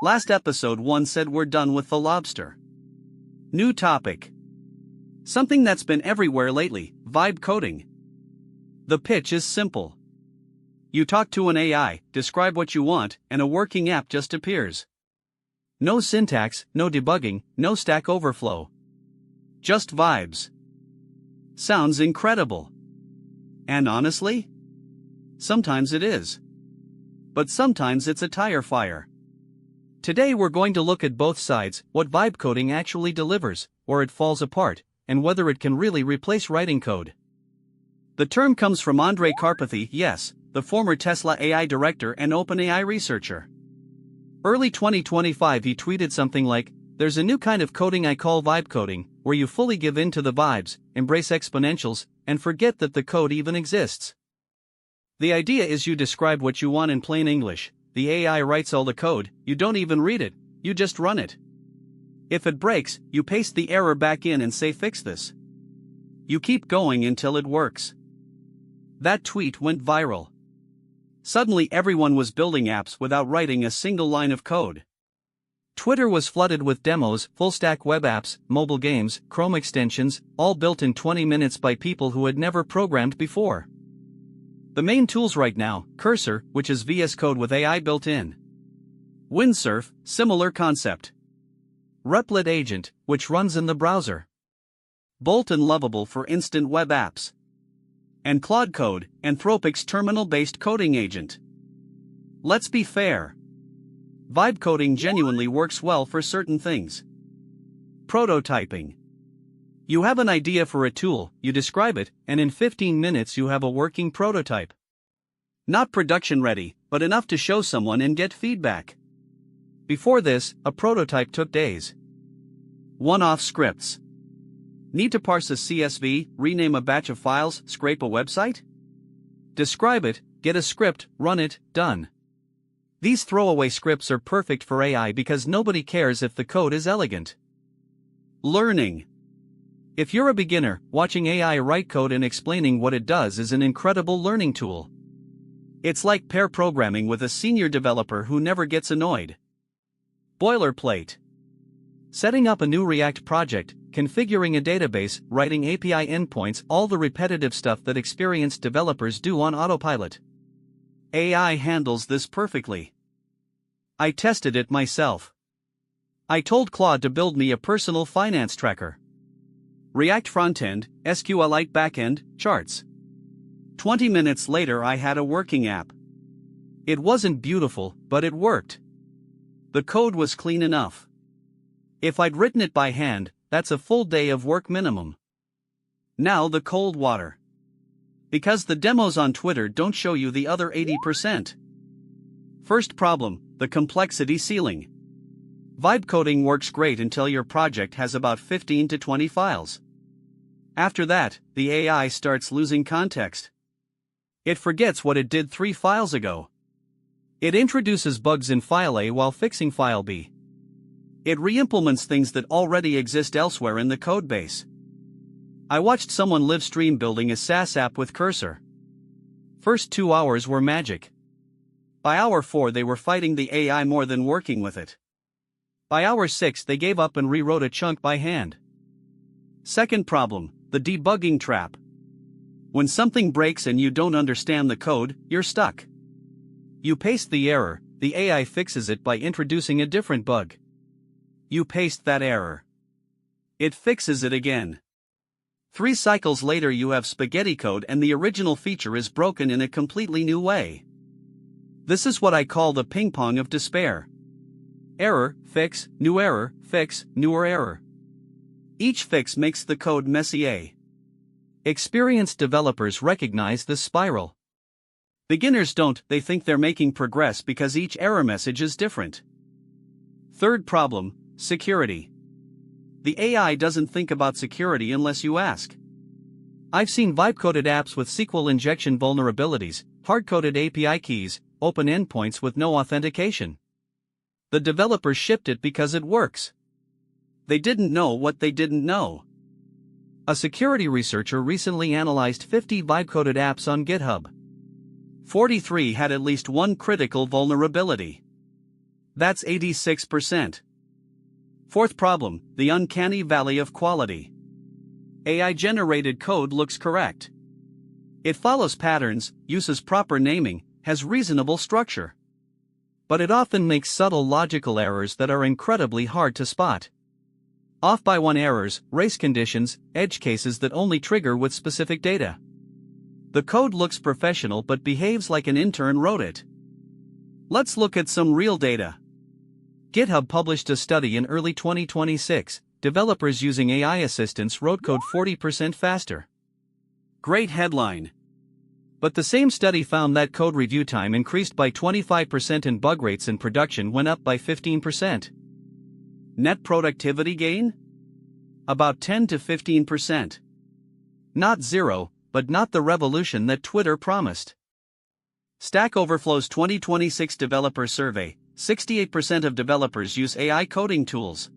Last episode 1 said we're done with the lobster. New topic. Something that's been everywhere lately, vibe coding. The pitch is simple. You talk to an AI, describe what you want, and a working app just appears. No syntax, no debugging, no Stack Overflow. Just vibes. Sounds incredible. And honestly? Sometimes it is. But sometimes it's a tire fire. Today we're going to look at both sides, what vibe coding actually delivers, where it falls apart, and whether it can really replace writing code. The term comes from Andrej Karpathy, yes, the former Tesla AI director and OpenAI researcher. Early 2025 he tweeted something like, "There's a new kind of coding I call vibe coding, where you fully give in to the vibes, embrace exponentials, and forget that the code even exists." The idea is you describe what you want in plain English, the AI writes all the code, you don't even read it, you just run it. If it breaks, you paste the error back in and say fix this. You keep going until it works. That tweet went viral. Suddenly everyone was building apps without writing a single line of code. Twitter was flooded with demos, full-stack web apps, mobile games, Chrome extensions, all built in 20 minutes by people who had never programmed before. The main tools right now, Cursor, which is VS Code with AI built in. Windsurf, similar concept. Replit agent, which runs in the browser. Bolt and Lovable for instant web apps. And Claude Code, Anthropic's terminal-based coding agent. Let's be fair. Vibe coding genuinely works well for certain things. Prototyping. You have an idea for a tool, you describe it, and in 15 minutes you have a working prototype. Not production ready, but enough to show someone and get feedback. Before this, a prototype took days. One-off scripts. Need to parse a CSV, rename a batch of files, scrape a website? Describe it, get a script, run it, done. These throwaway scripts are perfect for AI because nobody cares if the code is elegant. Learning. If you're a beginner, watching AI write code and explaining what it does is an incredible learning tool. It's like pair programming with a senior developer who never gets annoyed. Boilerplate. Setting up a new React project, configuring a database, writing API endpoints, all the repetitive stuff that experienced developers do on autopilot. AI handles this perfectly. I tested it myself. I told Claude to build me a personal finance tracker. React frontend, SQLite backend, charts. 20 minutes later I had a working app. It wasn't beautiful, but it worked. The code was clean enough. If I'd written it by hand, that's a full day of work minimum. Now the cold water. Because the demos on Twitter don't show you the other 80%. First problem, the complexity ceiling. Vibe coding works great until your project has about 15 to 20 files. After that, the AI starts losing context. It forgets what it did 3 files ago. It introduces bugs in file A while fixing file B. It re-implements things that already exist elsewhere in the codebase. I watched someone live stream building a SaaS app with Cursor. First 2 hours were magic. By hour 4 they were fighting the AI more than working with it. By hour 6 they gave up and rewrote a chunk by hand. Second problem, the debugging trap. When something breaks and you don't understand the code, you're stuck. You paste the error, the AI fixes it by introducing a different bug. You paste that error. It fixes it again. 3 cycles later you have spaghetti code and the original feature is broken in a completely new way. This is what I call the ping pong of despair. Error, fix, newer error. Each fix makes the code messy. Experienced developers recognize this spiral. Beginners don't, they think they're making progress because each error message is different. Third problem, security. The AI doesn't think about security unless you ask. I've seen vibe-coded apps with SQL injection vulnerabilities, hard-coded API keys, open endpoints with no authentication. The developers shipped it because it works. They didn't know what they didn't know. A security researcher recently analyzed 50 vibe-coded apps on GitHub. 43 had at least one critical vulnerability. That's 86%. Fourth problem, the uncanny valley of quality. AI-generated code looks correct. It follows patterns, uses proper naming, has reasonable structure. But it often makes subtle logical errors that are incredibly hard to spot. Off by one errors, race conditions, edge cases that only trigger with specific data. The code looks professional but behaves like an intern wrote it. Let's look at some real data. GitHub published a study in early 2026. Developers using AI assistants wrote code 40% faster. Great headline. But the same study found that code review time increased by 25% and bug rates in production went up by 15%. Net productivity gain? About 10 to 15%. Not zero, but not the revolution that Twitter promised. Stack Overflow's 2026 developer survey, 68% of developers use AI coding tools.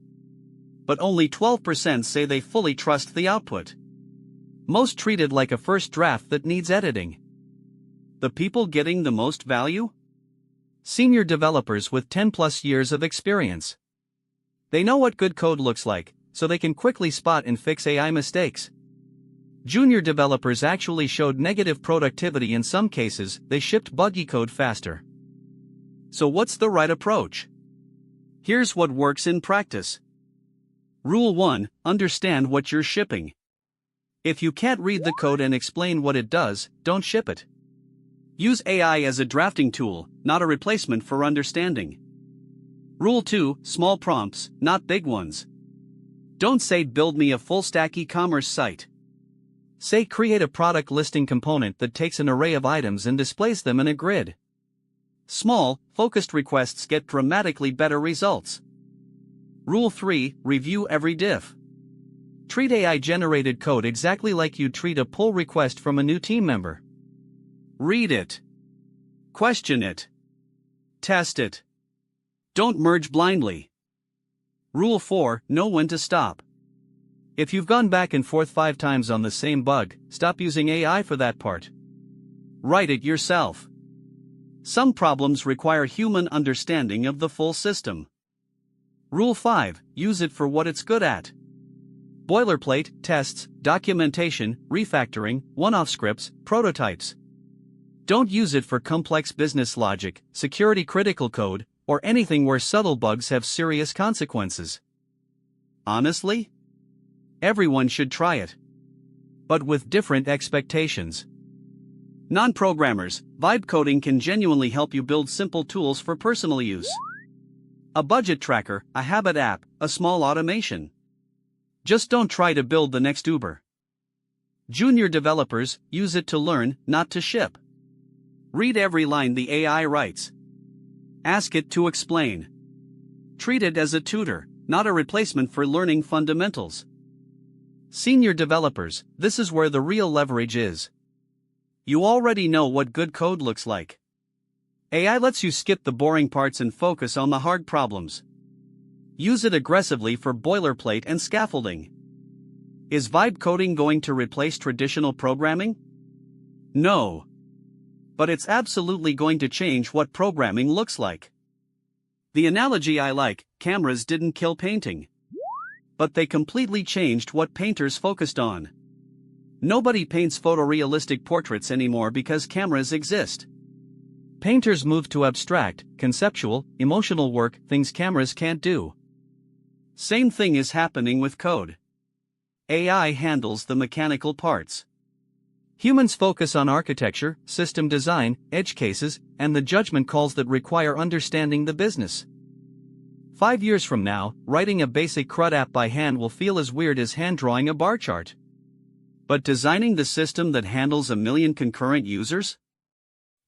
But only 12% say they fully trust the output. Most treat it like a first draft that needs editing. The people getting the most value? Senior developers with 10+ years of experience. They know what good code looks like, so they can quickly spot and fix AI mistakes. Junior developers actually showed negative productivity in some cases, they shipped buggy code faster. So what's the right approach? Here's what works in practice. Rule 1, understand what you're shipping. If you can't read the code and explain what it does, don't ship it. Use AI as a drafting tool, not a replacement for understanding. Rule 2, small prompts, not big ones. Don't say build me a full-stack e-commerce site. Say create a product listing component that takes an array of items and displays them in a grid. Small, focused requests get dramatically better results. Rule 3, review every diff. Treat AI-generated code exactly like you'd treat a pull request from a new team member. Read it. Question it. Test it. Don't merge blindly. Rule 4, know when to stop. If you've gone back and forth 5 times on the same bug, stop using AI for that part. Write it yourself. Some problems require human understanding of the full system. Rule 5, use it for what it's good at. Boilerplate, tests, documentation, refactoring, one-off scripts, prototypes. Don't use it for complex business logic, security-critical code, or anything where subtle bugs have serious consequences. Honestly? Everyone should try it. But with different expectations. Non-programmers, vibe coding can genuinely help you build simple tools for personal use. A budget tracker, a habit app, a small automation. Just don't try to build the next Uber. Junior developers, use it to learn, not to ship. Read every line the AI writes. Ask it to explain. Treat it as a tutor, not a replacement for learning fundamentals. Senior developers, this is where the real leverage is. You already know what good code looks like. AI lets you skip the boring parts and focus on the hard problems. Use it aggressively for boilerplate and scaffolding. Is vibe coding going to replace traditional programming? No. But it's absolutely going to change what programming looks like. The analogy I like, cameras didn't kill painting. But they completely changed what painters focused on. Nobody paints photorealistic portraits anymore because cameras exist. Painters moved to abstract, conceptual, emotional work, things cameras can't do. Same thing is happening with code. AI handles the mechanical parts. Humans focus on architecture, system design, edge cases, and the judgment calls that require understanding the business. 5 years from now, writing a basic CRUD app by hand will feel as weird as hand drawing a bar chart. But designing the system that handles 1 million concurrent users?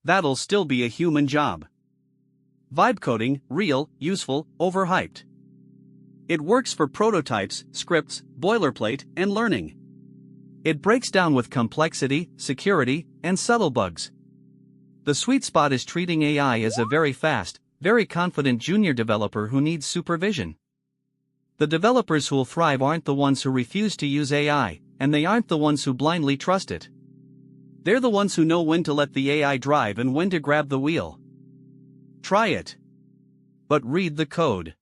That'll still be a human job. Vibe coding, real, useful, overhyped. It works for prototypes, scripts, boilerplate, and learning. It breaks down with complexity, security, and subtle bugs. The sweet spot is treating AI as a very fast, very confident junior developer who needs supervision. The developers who'll thrive aren't the ones who refuse to use AI, and they aren't the ones who blindly trust it. They're the ones who know when to let the AI drive and when to grab the wheel. Try it. but read the code.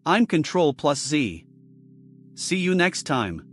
I'm Ctrl+Z. See you next time.